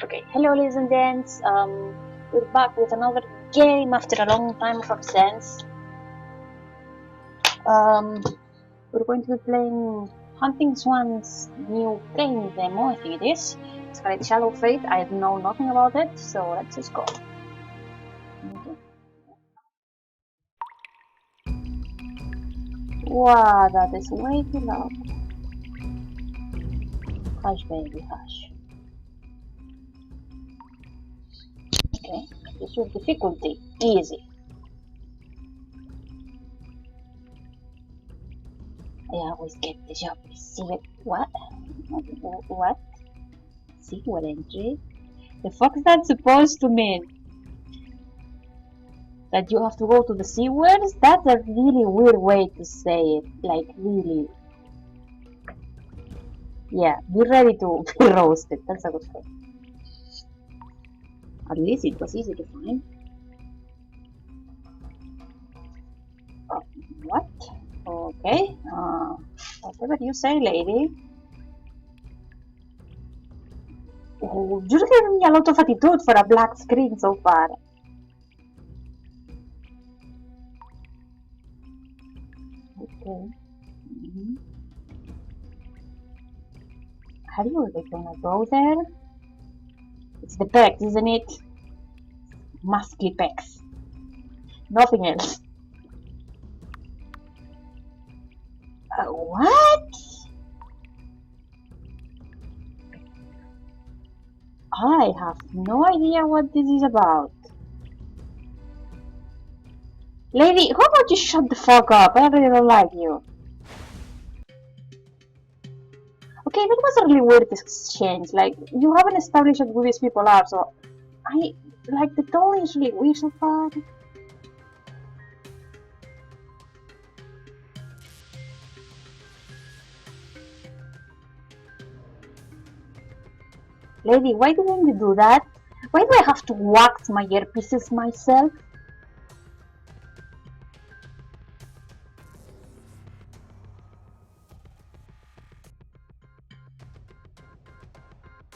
Okay, hello ladies and gents. We're back with another game after a long time of absence. We're going to be playing Hunting Swan's new game demo, I think it is. It's called Shadow Fate. I know nothing about it, so let's just go. Okay. Wow, that is way too loud. Hush, baby, hush. Okay, this your difficulty. Easy. I always get the job. See it? What? What? Sequel entry? The fuck is that supposed to mean? That you have to go to the sea words? That's a really weird way to say it. Like, really. Yeah, be ready to be roasted. That's a good thing. At least it was easy to find. What? Okay. Whatever you say, lady. Oh, you're giving me a lot of attitude for a black screen so far. Okay. Are you really gonna go there? It's the pecs, isn't it? Musky pecs. Nothing else. What? I have no idea what this is about. Lady, how about you shut the fuck up? I really don't like you. Okay, that was a really weird exchange. Like, you haven't established who these people are, so the tone is really weird so far. Lady, why didn't you do that? Why do I have to wax my earpieces myself?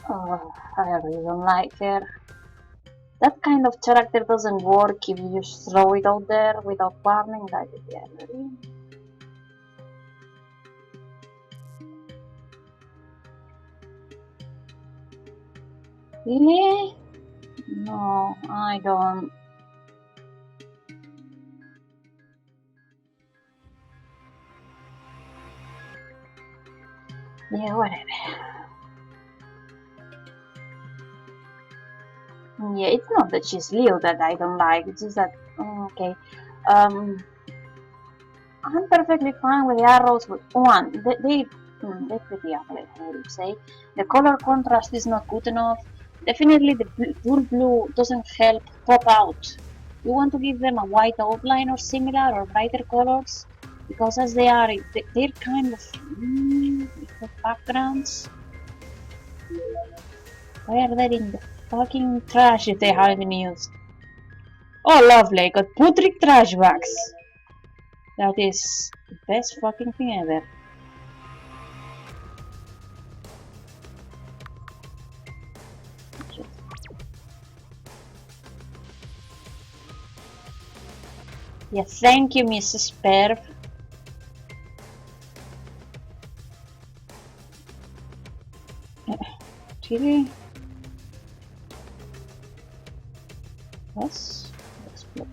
Oh, I really don't like her. That kind of character doesn't work if you just throw it out there without warning. Like, yeah, really? No, I don't. Yeah, whatever. Yeah, it's not that she's Leo that I don't like, it's just that, okay. I'm perfectly fine with the arrows, but one, they're pretty ugly, I would say. The color contrast is not good enough. Definitely the full blue doesn't help pop out. You want to give them a white outline or similar, or brighter colors, because as they are, they're kind of backgrounds. Why are they in the fucking trash if they haven't been used? Oh, lovely, I got Putrid trash bags. That is the best fucking thing ever. Yeah, thank you, Mrs. Perv. Really? Yes. Explode.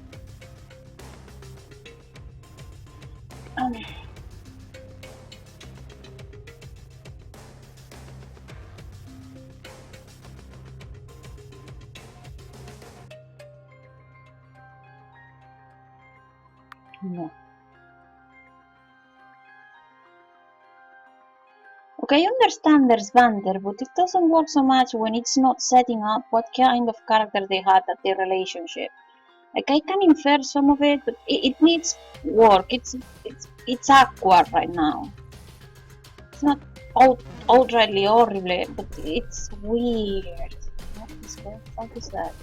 No. Okay, I understand there's banter, but it doesn't work so much when it's not setting up what kind of character they had at their relationship. Like, I can infer some of it, but it needs work. It's awkward right now. It's not outrightly horrible, but it's weird. What the fuck is that?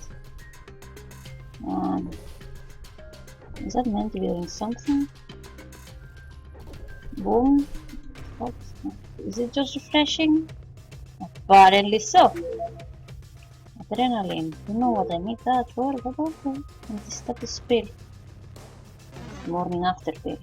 Is that meant to be doing something? Boom. Is it just refreshing? Apparently so. Adrenaline. You know what I need that for? And this status pill. Morning after pill.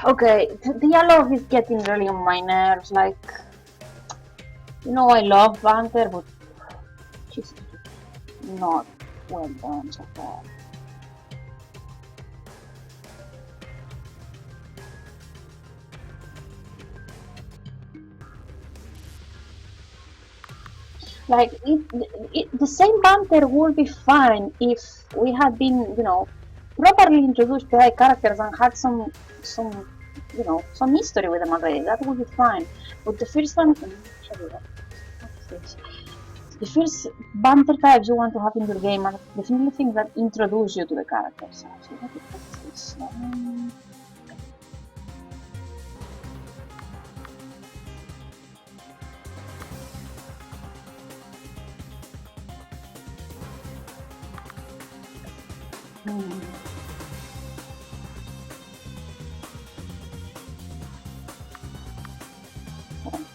Okay, the dialogue is getting really on my nerves. Like, I love banter, but just not well done so far. Like, the same banter would be fine if we had been, properly introduced to the characters and had some history with them already. That would be fine. But the first one, the first banter types you want to have in your game are definitely things that introduce you to the characters. So what the fuck is this?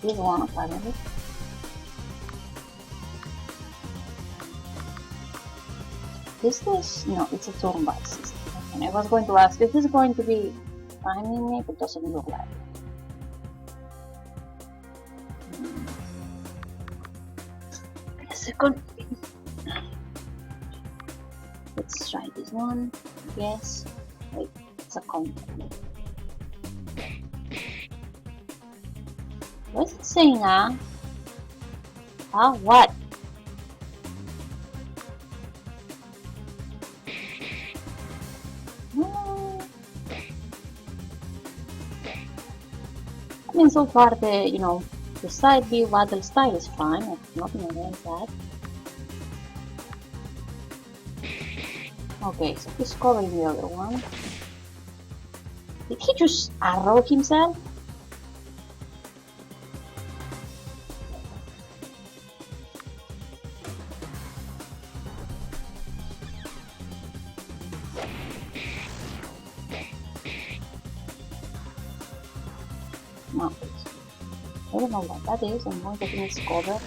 This one apparently. Is this? No, it's a turn-based system. And I was going to ask, is this going to be timing me? But doesn't look like it. A second. Let's try this one. Yes. Wait, it's a content. What is it saying, huh? What? I mean, so far the side view battle style is fine. I've nothing against that. Okay, so he's covering the other one. Did he just arrow himself? No. I don't know what that is. I'm going to finish cover.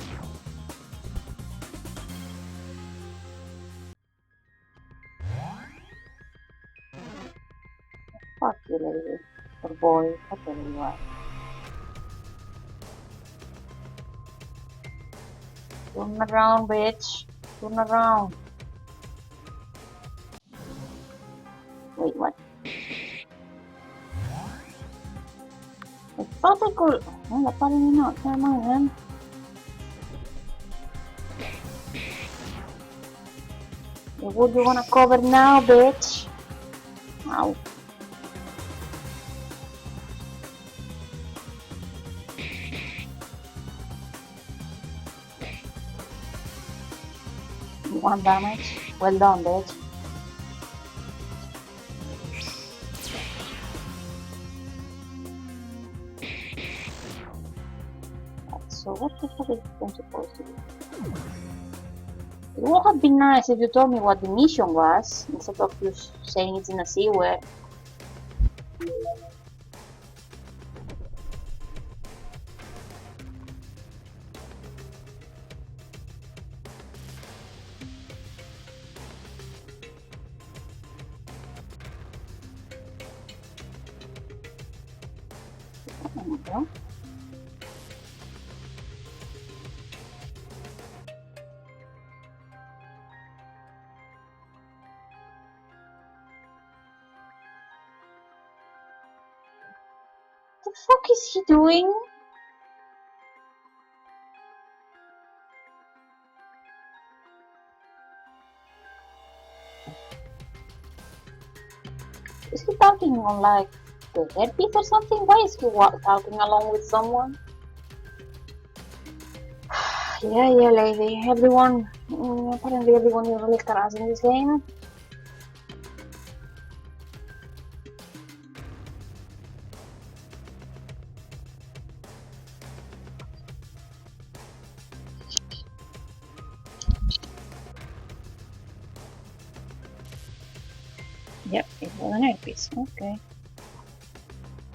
Fuck you, lady. Or boy, whatever you are. Turn around, bitch. Turn around. Wait, what? I thought I could. Well, apparently not. Never mind then. Would you wanna cover now, bitch? Ow. One damage. Well done, bitch. So what the fuck is I'm supposed to do? It would have been nice if you told me what the mission was, instead of just saying it's in a seaway. Okay. What the fuck is he doing? Is he talking on like the headpiece or something? Why is he talking along with someone? Yeah, lady. Everyone, apparently everyone is really class in this game. Yep, it was an earpiece. Okay.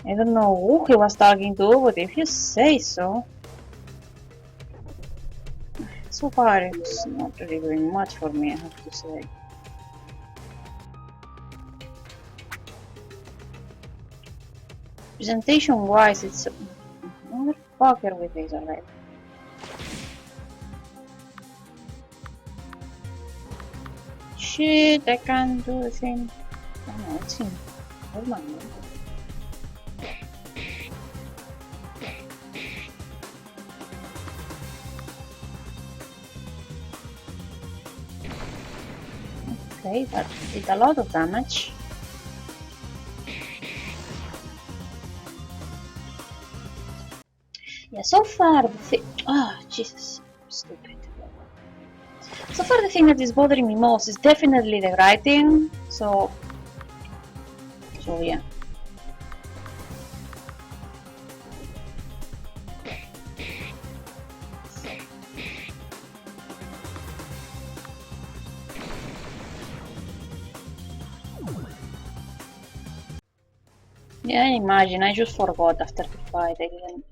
I don't know who he was talking to, but if you say so. So far, it's not really doing much for me, I have to say. Presentation-wise, it's a motherfucker with this already. Shit, I can't do the thing. Oh no, it's him. Hold on. Okay, that did a lot of damage. Yeah, so far the thing. Oh, Jesus. Stupid. So far the thing that is bothering me most is definitely the writing. So yeah. Yeah, I imagine. I just forgot after the fight. I didn't.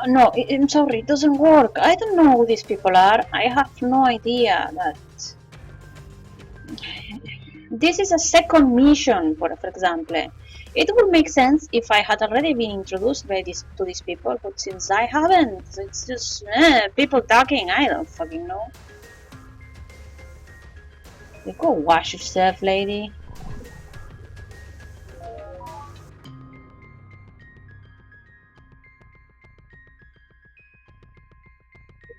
No, I'm sorry, it doesn't work. I don't know who these people are. I have no idea that. This is a second mission, for example. It would make sense if I had already been introduced by to these people, but since I haven't, it's just people talking. I don't fucking know. You go wash yourself, lady.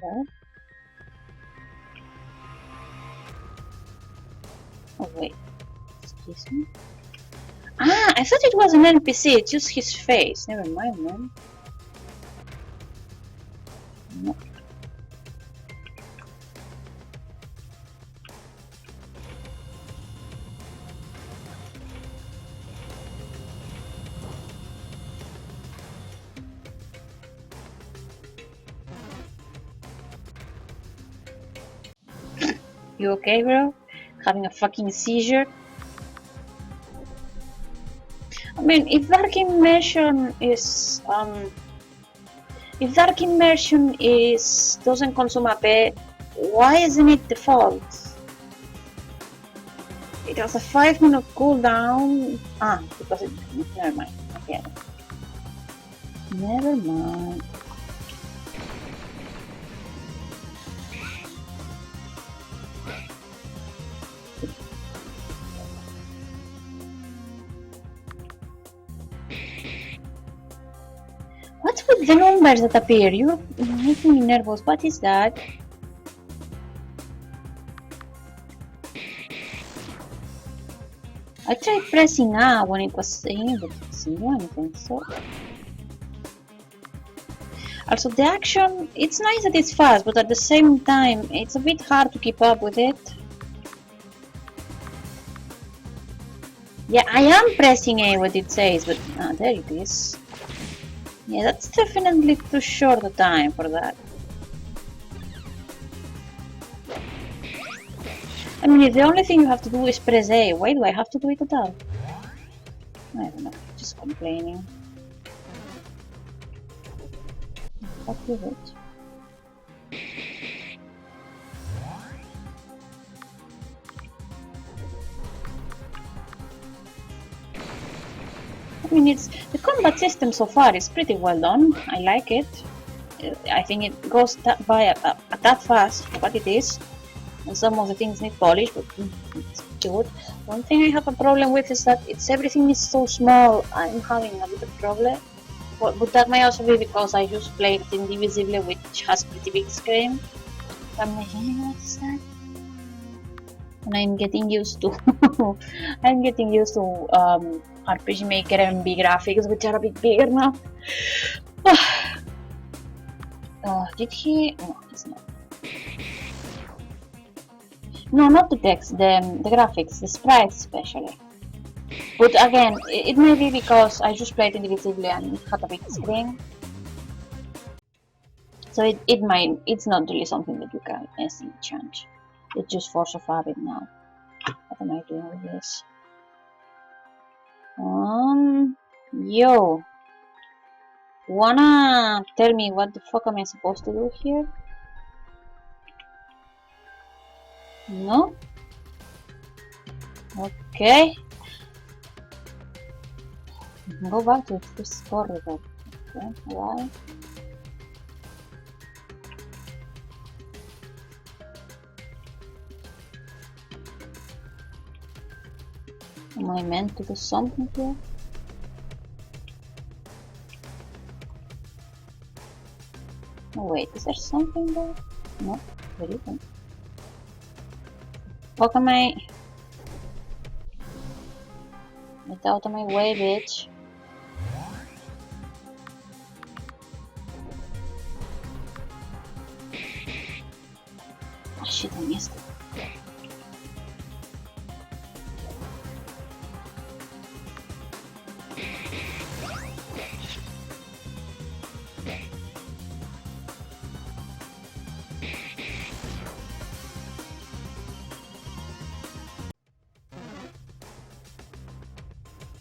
Yeah. Oh wait, excuse me. Ah, I thought it was an NPC. It's just his face. Never mind, man. No. You okay, bro? Having a fucking seizure? I mean, if Dark Immersion is doesn't consume AP, why isn't it default? It has a 5-minute cooldown. Ah, because it. Never mind. Okay. Never mind. What's with the numbers that appear? You're making me nervous. What is that? I tried pressing A when it was saying, but it didn't do anything, so. Also, the action, it's nice that it's fast, but at the same time, it's a bit hard to keep up with it. Yeah, I am pressing A what it says, but there it is. Yeah, that's definitely too short a time for that. I mean, if the only thing you have to do is press A, why do I have to do it at all? I don't know, just complaining. Fuck you, bitch. I mean, the combat system so far is pretty well done. I like it. I think it goes by that fast for what it is. And some of the things need polish, but it's good. One thing I have a problem with is that everything is so small. I'm having a bit of problem. But that may also be because I just played Indivisible, which has pretty big screen. I'm like, what's that? And I'm getting used to RPG Maker and big graphics, which are a bit bigger now. Did he? No, it's not. No, not the text, the graphics, the sprites especially. But again, it may be because I just played Indivisibly and it had a big screen. So it's not really something that you can easily change. It's just force of habit now. What am I doing with this? Yo. Wanna tell me what the fuck am I supposed to do here? No? Okay. Go back to the first corridor. Okay, why? Am I meant to do something here? Oh wait, is there something there? No, there isn't. Fuck am I? Get out of my way, bitch. Oh shit, I missed it.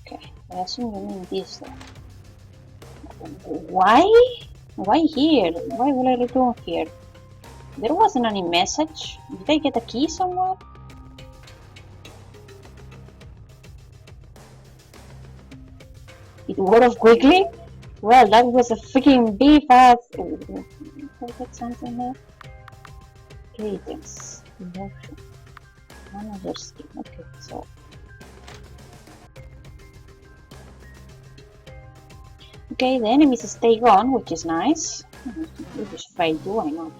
Okay, I assume you mean this though. Why? Why here? Why will I return here? There wasn't any message. Did I get a key somewhere? It wore off quickly? Well, that was a freaking B-fast. I got something there? Greetings. Emotion. Another skin. Okay, so. Okay, the enemies stay gone, which is nice. If it's afraid to, why not?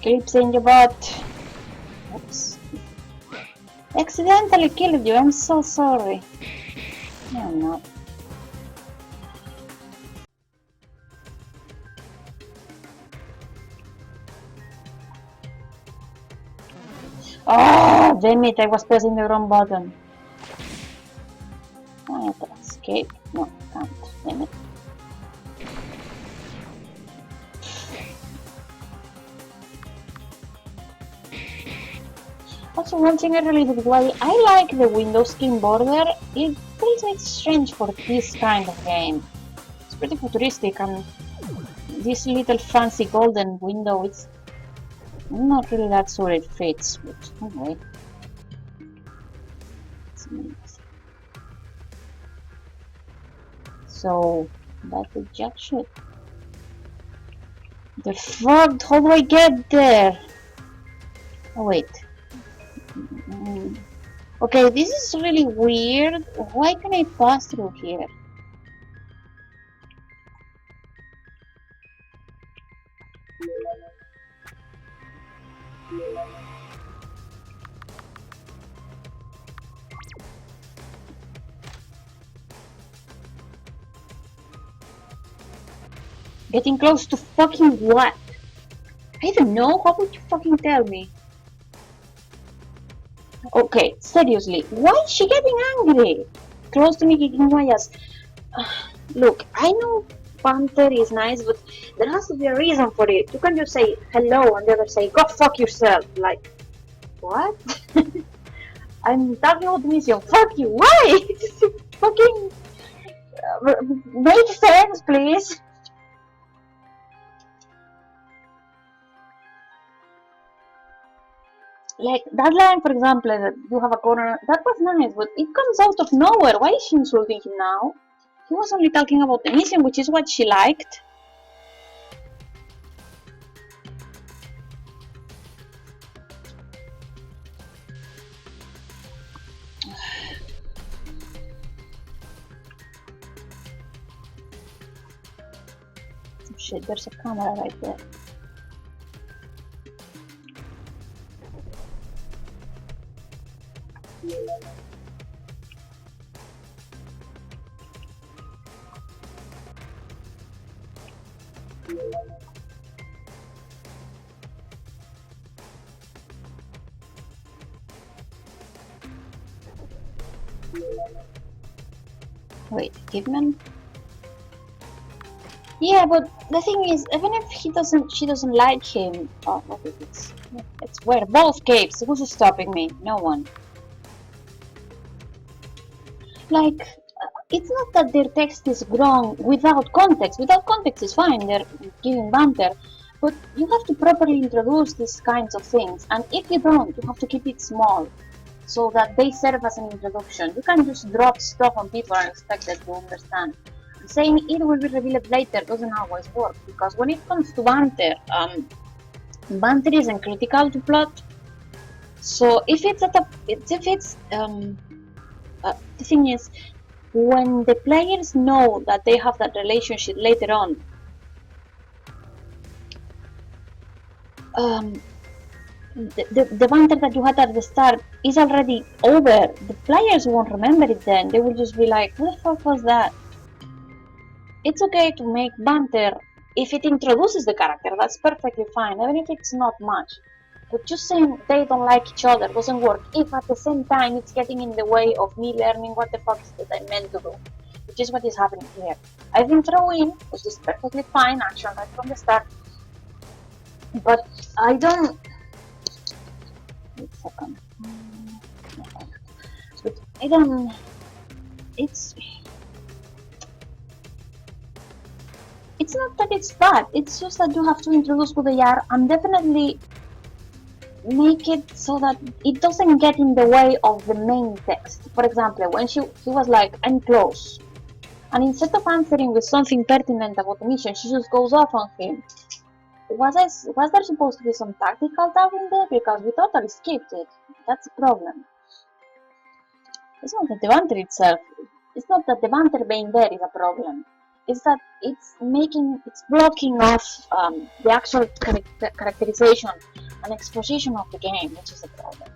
Clips in your butt. Oops. Accidentally killed you, I'm so sorry. No, I'm not. Oh, damn it, I was pressing the wrong button. I have to escape. No, can't. Damn it. Also, one thing I really did, while I like the window skin border, it feels like strange for this kind of game. It's pretty futuristic, and this little fancy golden window, it's not really that sure it fits, but anyway. So, that's the jack shit. The fuck? How do I get there? Oh, wait. Okay, this is really weird. Why can I pass through here? Getting close to fucking what? I don't know. How would you fucking tell me? Okay, seriously, why is she getting angry? Close to me kicking my ass. Look, I know Panther is nice, but there has to be a reason for it. You can't just say hello and the other say go fuck yourself. Like, what? I'm talking about the mission. Fuck you. Why? Fucking make sense, please. Like that line, for example, that you have a corner, that was nice, but it comes out of nowhere. Why is she insulting him now? He was only talking about the mission, which is what she liked. shit, there's a camera right there. Wait, Kidman? Yeah, but the thing is, even if she doesn't like him. Oh, what is it? It's where both caves. Who's stopping me? No one. Like, it's not that their text is wrong without context. Without context is fine. They're giving banter, but you have to properly introduce these kinds of things. And if you don't, you have to keep it small, so that they serve as an introduction. You can't just drop stuff on people and expect them to understand. Saying it will be revealed later doesn't always work, because when it comes to banter, banter isn't critical to plot. So if it's the thing is, when the players know that they have that relationship later on, the banter that you had at the start is already over. The players won't remember it then. They will just be like, "What the fuck was that?" It's okay to make banter if it introduces the character. That's perfectly fine, even if it's not much. But just saying they don't like each other doesn't work if at the same time it's getting in the way of me learning what the fuck is that I meant to do, which is what is happening here. I've been thrown, which is perfectly fine, action right from the start, but I don't. Wait a second. But I don't. It's. It's not that it's bad. It's just that you have to introduce who they are and definitely make it so that it doesn't get in the way of the main text. For example, when he was like, "I'm close," and instead of answering with something pertinent about the mission, she just goes off on him. Was there supposed to be some tactical stuff in there? Because we totally skipped it. That's a problem. It's not that the banter itself. It's not that the banter being there is a problem. It's that it's blocking off the actual characterization and exposition of the game, which is a problem.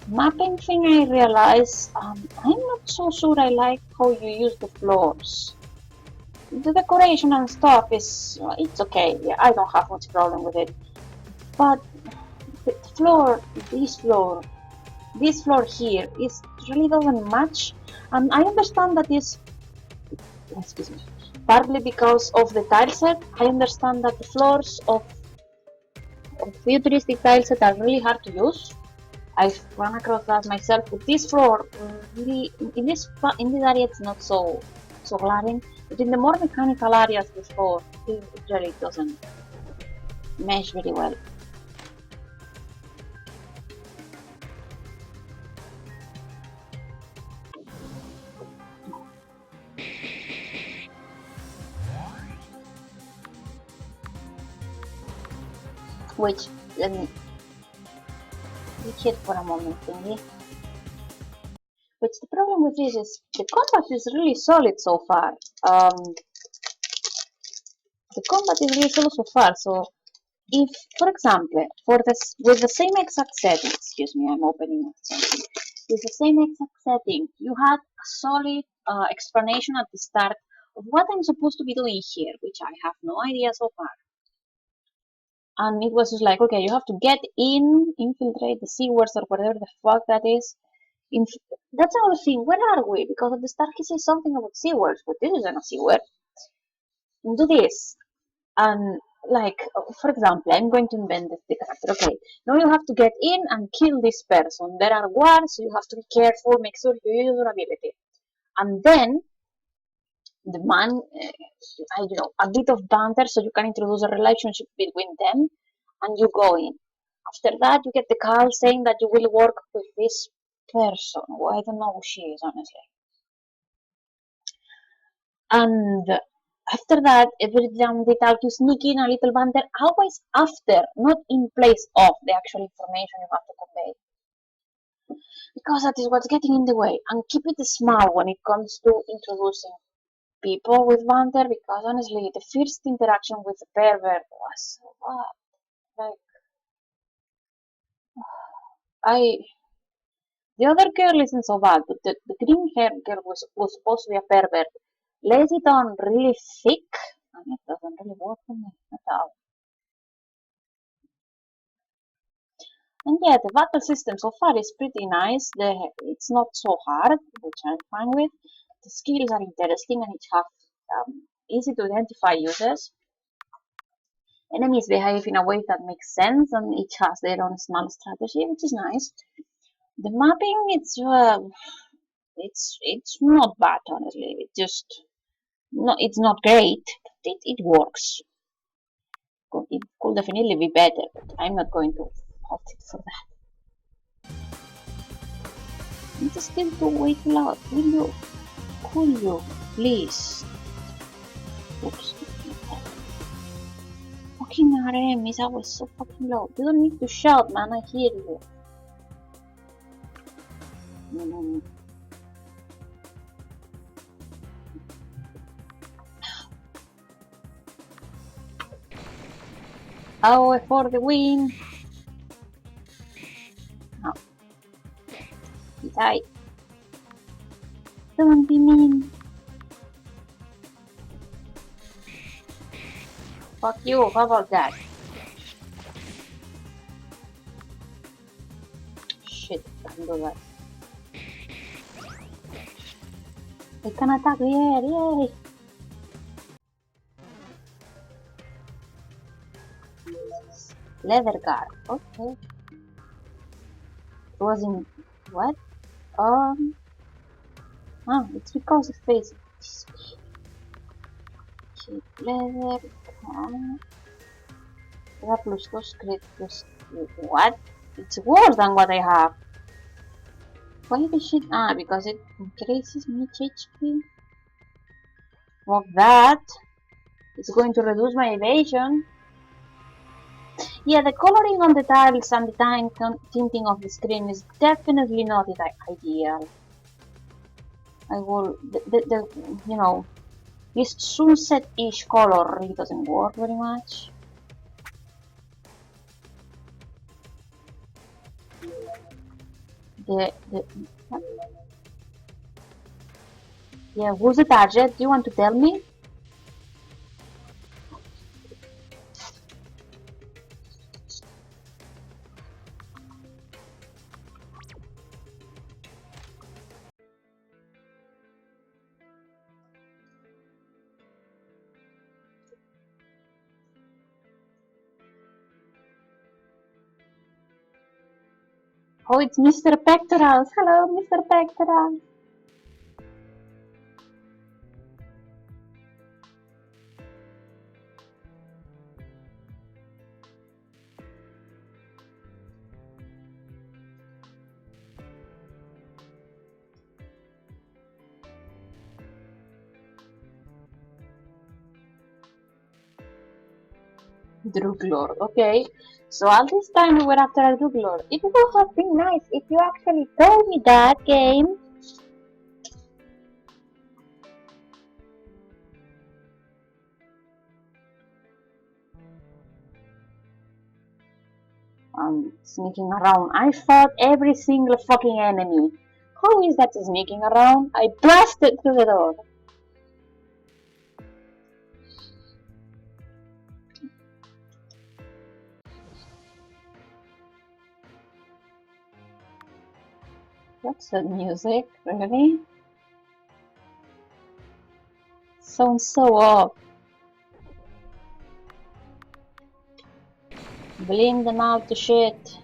Mapping thing, I realize I'm not so sure I like how you use the floors. The decoration and stuff is it's okay. Yeah, I don't have much problem with it. But the floor, this floor here is really doesn't match. And I understand that is, excuse me, partly because of the tile set. I understand that the floors of futuristic tile set are really hard to use. I've run across that myself. With this floor, really, in this area, it's not so glaring. But in the more mechanical areas, this floor it really doesn't mesh very well. Which let me hit for a moment thingy. Which the problem with this is the combat is really solid so far. The combat is really solid so far. So if, for example, with the same exact setting, excuse me, I'm opening something. With the same exact setting, you had a solid explanation at the start of what I'm supposed to be doing here, which I have no idea so far. And it was just like, okay, you have to get in, infiltrate the sewers or whatever the fuck that is. That's another thing. Where are we? Because at the start he says something about sewers, but this isn't a sewer. Do this. And like, for example, I'm going to invent the character. Okay, now you have to get in and kill this person. There are wars, so you have to be careful, make sure you use your ability. And then the man, I don't know, a bit of banter so you can introduce a relationship between them and you go in. After that, you get the call saying that you will work with this person. Well, I don't know who she is, honestly. And after that, every time they try to sneak in a little banter, always after, not in place of the actual information you have to convey. Because that is what's getting in the way. And keep it small when it comes to introducing people with banter, because honestly, the first interaction with the pervert was what? Like, I. The other girl isn't so bad, but the green haired girl was supposed to be a pervert. Lays it on really thick, and it doesn't really work for me at all. And yeah, the battle system so far is pretty nice. It's not so hard, which I'm fine with. The skills are interesting and it's have easy to identify users. Enemies behave in a way that makes sense and each has their own small strategy, which is nice. The mapping, it's not bad honestly. It just no, it's not great, but it works. It could definitely be better, but I'm not going to fault it for that. It's still too way too loud. Could you, please? Oops. Fucking RM is always so fucking loud. You don't need to shout, man. I hear you. No. Oh, for the win! No. Die. Don't be mean. Fuck you, how about that? Shit, can't do that. I can attack the air, yay! Leather guard, okay. It was in... what? It's because of face. Cheap leather, plus 2 crit plus... what? It's worse than what I have. Why the shit? Because it increases much HP. Well, that is going to reduce my evasion. Yeah, the coloring on the tiles and the tinting of the screen is definitely not ideal. I will, you know, this sunset-ish color really doesn't work very much. Yeah, who's the target? Do you want to tell me? Oh, it's Mr. Pectorals. Hello, Mr. Pectorals. Druglord, okay. So all this time we were after a Druglord. It would have been nice if you actually told me that, game. Sneaking around. I fought every single fucking enemy. How is that sneaking around? I blasted through the door. What's that music? Really? Sounds so off. Blame them out to shit.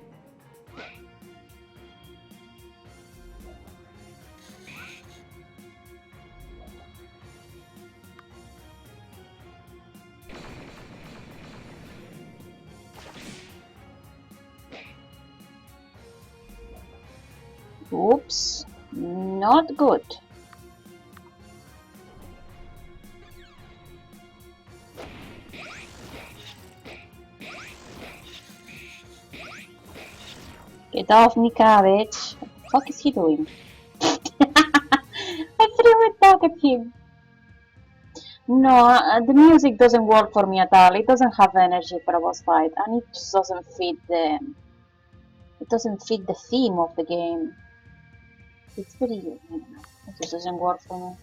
Oops, not good. Get off me, cabbage. What the fuck is he doing? I threw it back at him. No, the music doesn't work for me at all. It doesn't have energy for a boss fight, and it just doesn't fit the theme of the game. It's very, it just doesn't work for me.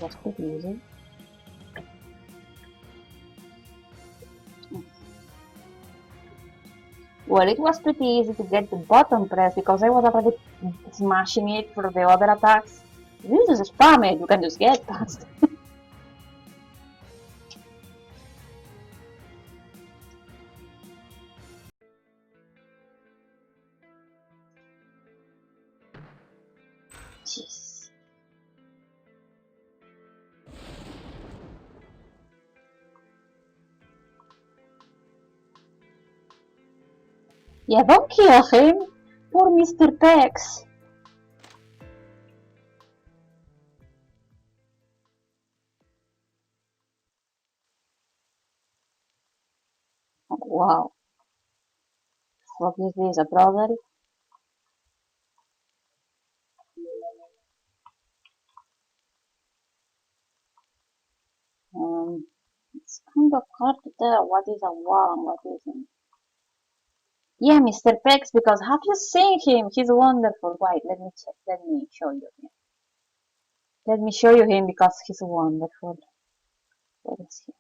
That's pretty easy. Well, it was pretty easy to get the button press because I was already smashing it for the other attacks. If you just spam it, you can just get past. Jeez. Yeah, don't kill him! Poor Mr. Pex! Wow. What is this, a brother? It's kind of hard to tell what is a wall and what isn't. Yeah, Mr. Pex, because have you seen him? He's wonderful. Wait, let me check. Let me show you him. Let me show you him because he's wonderful. Where is he?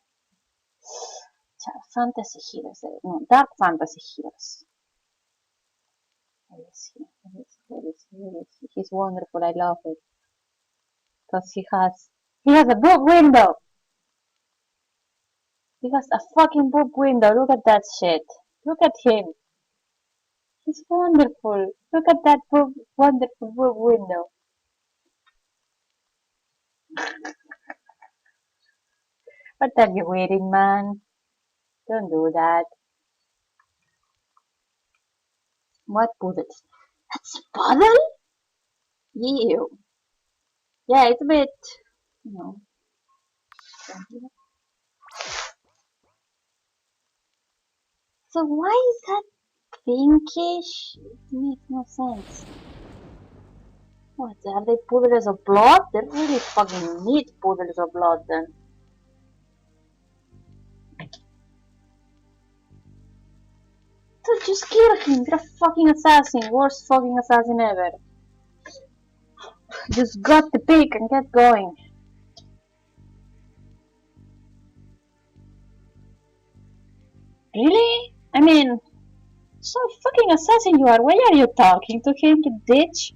Fantasy heroes. No, dark fantasy heroes. Where is he? Where is he? He's wonderful. I love it because he has a book window. He has a fucking book window. Look at that shit. Look at him. He's wonderful. Look at that book, wonderful book window. What are you waiting, man? Don't do that. What bullets? That's a puddle? Ew. Yeah, it's a bit, you know. So why is that pinkish? It makes no sense. What, are they puddles of blood? They really fucking need puddles of blood then. So just kill him, you're a fucking assassin, worst fucking assassin ever. Just got the pick and get going. Really? I mean, so fucking assassin you are, why are you talking to him, you bitch?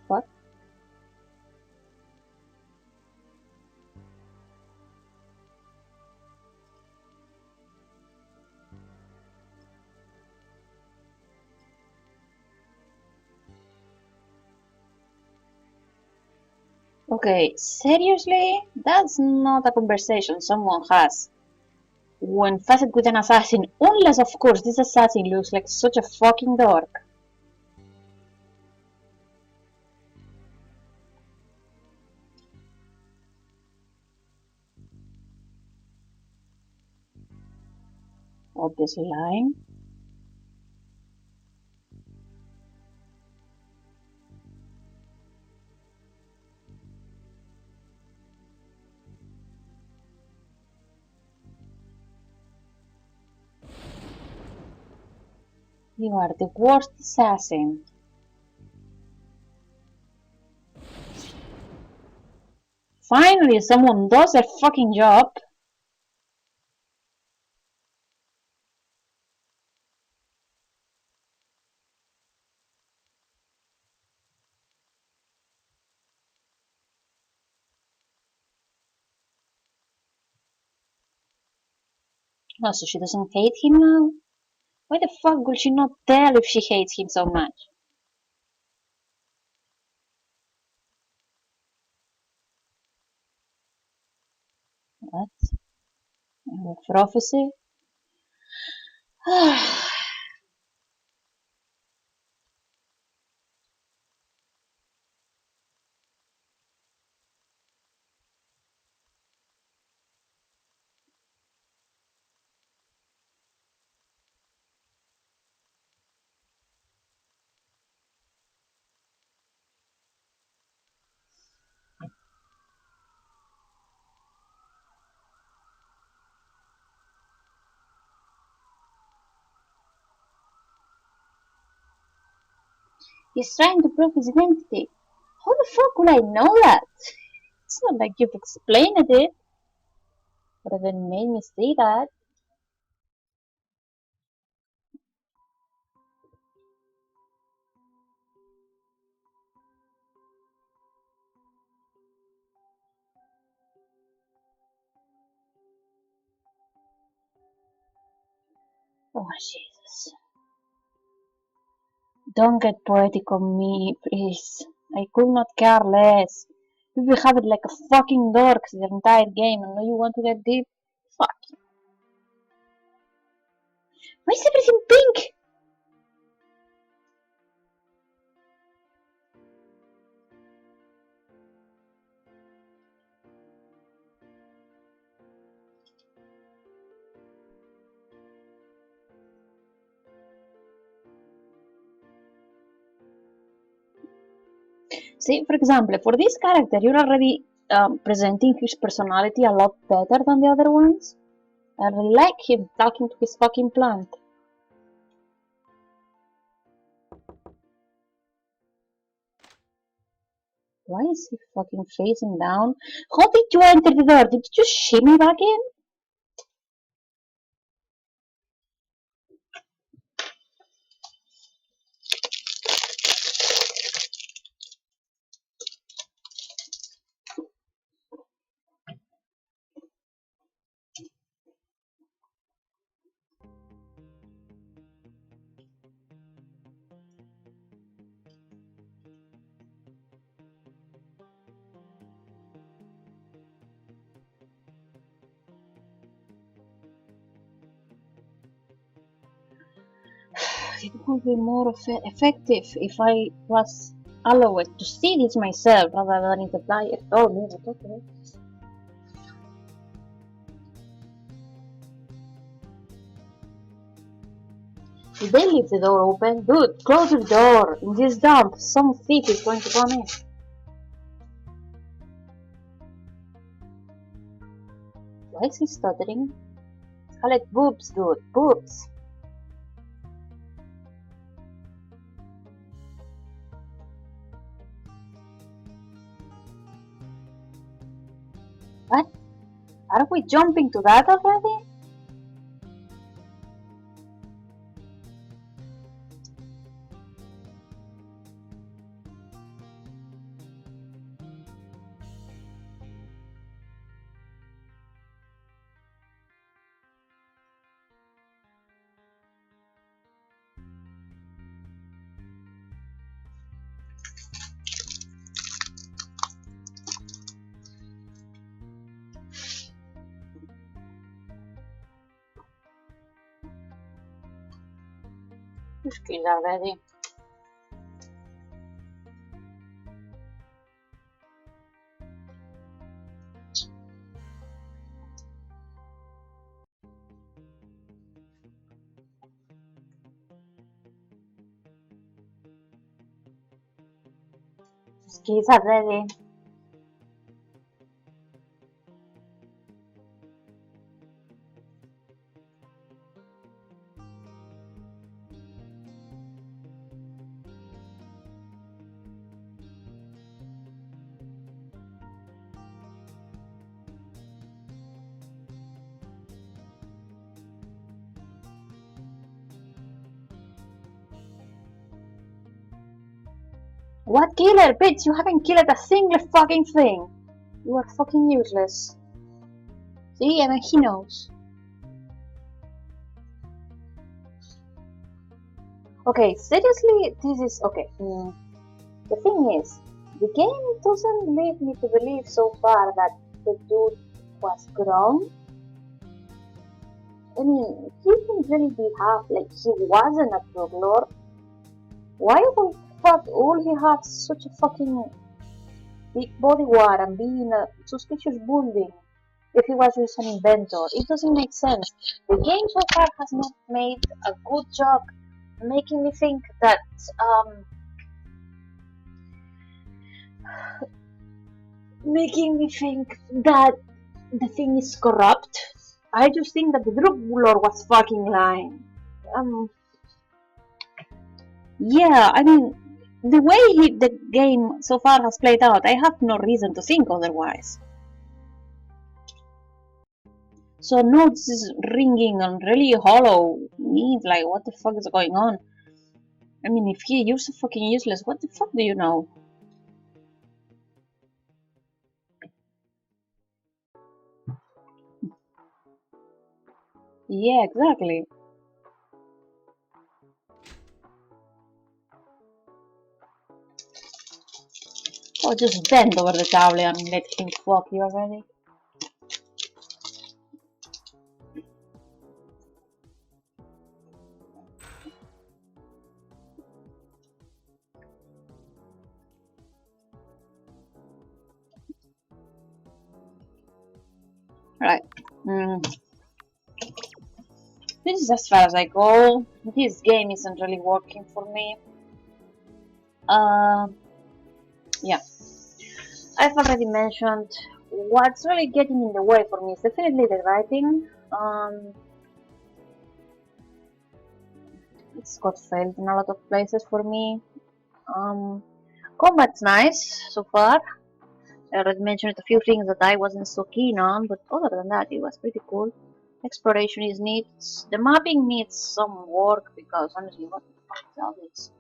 What? Okay, seriously? That's not a conversation someone has when faced with an assassin, unless of course this assassin looks like such a fucking dork. Obviously lying. You are the worst assassin. Finally, someone does their fucking job. Oh, so she doesn't hate him now? Why the fuck will she not tell if she hates him so much? What? Prophecy? Oh, he's trying to prove his identity. How the fuck would I know that? It's not like you've explained it. Would have been made me say that. Oh, Jesus. Don't get poetic on me, please. I could not care less. You behave like a fucking dork the entire game and now you want to get deep? Fuck. Why is everything pink? See, for example, for this character, you're already presenting his personality a lot better than the other ones. I really like him talking to his fucking plant. Why is he fucking facing down? How did you enter the door? Did you just shimmy back in? It would be more effective if I was allowed to see this myself rather than if the player told me, but okay. If they leave the door open, dude, close the door. In this dump, some thief is going to come in. Why is he stuttering? Scarlet boobs, dude, boobs. What? Are we jumping to that already? Just kill already. Just kill already. What killer, bitch? You haven't killed a single fucking thing. You are fucking useless. See, even he knows. Okay, seriously, this is okay. The thing is, the game doesn't lead me to believe so far that the dude was grown. I mean, he didn't really behave like he wasn't a drug lord. Why the fuck would he have such a fucking big bodyguard and be in a suspicious building if he was just an inventor? It doesn't make sense. The game so far has not made a good job making me think that um making me think that the thing is corrupt. I just think that the drug lord was fucking lying. Um, yeah, I mean, the way the game so far has played out, I have no reason to think otherwise. So notes is ringing and really hollow. Means like, what the fuck is going on? I mean, if you're so fucking useless, what the fuck do you know? Yeah, exactly. Or just bend over the table and let him fuck you already. Right. Mm. This is as far as I go. This game isn't really working for me. Uh, yeah. I've already mentioned what's really getting in the way for me is definitely the writing. It's got failed in a lot of places for me. Um, Combat's nice so far. I already mentioned a few things that I wasn't so keen on, but other than that, it was pretty cool. Exploration is neat. The mapping needs some work because honestly, what the fuck is all this?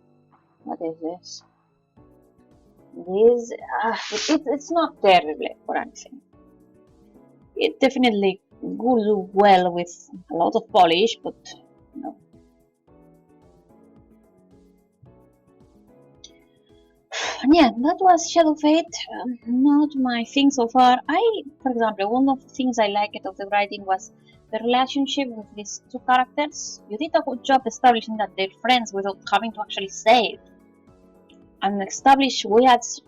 What is this? This, it's not terrible for anything. It definitely goes well with a lot of polish, but no. Yeah, that was Shadow Fate. Not my thing so far. For example, one of the things I liked of the writing was the relationship with these two characters. You did a good job establishing that they're friends without having to actually say it, and establish Wyatt's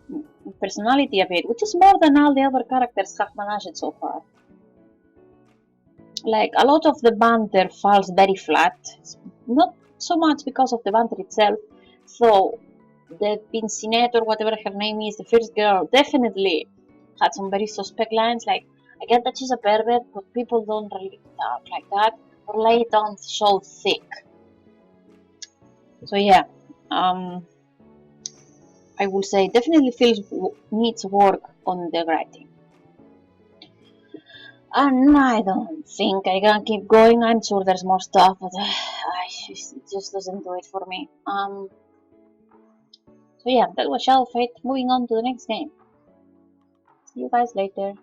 personality a bit, which is more than all the other characters have managed so far. Like, a lot of the banter falls very flat, not so much because of the banter itself, so the Pincinette or whatever her name is, the first girl, definitely had some very suspect lines. Like, I get that she's a pervert, but people don't really talk like that or lay it on so thick. So yeah, I would say definitely feels needs work on the writing. And I don't think I can keep going. I'm sure there's more stuff, but it just doesn't do it for me. So yeah, that was Shadow Fate. Moving on to the next game. See you guys later.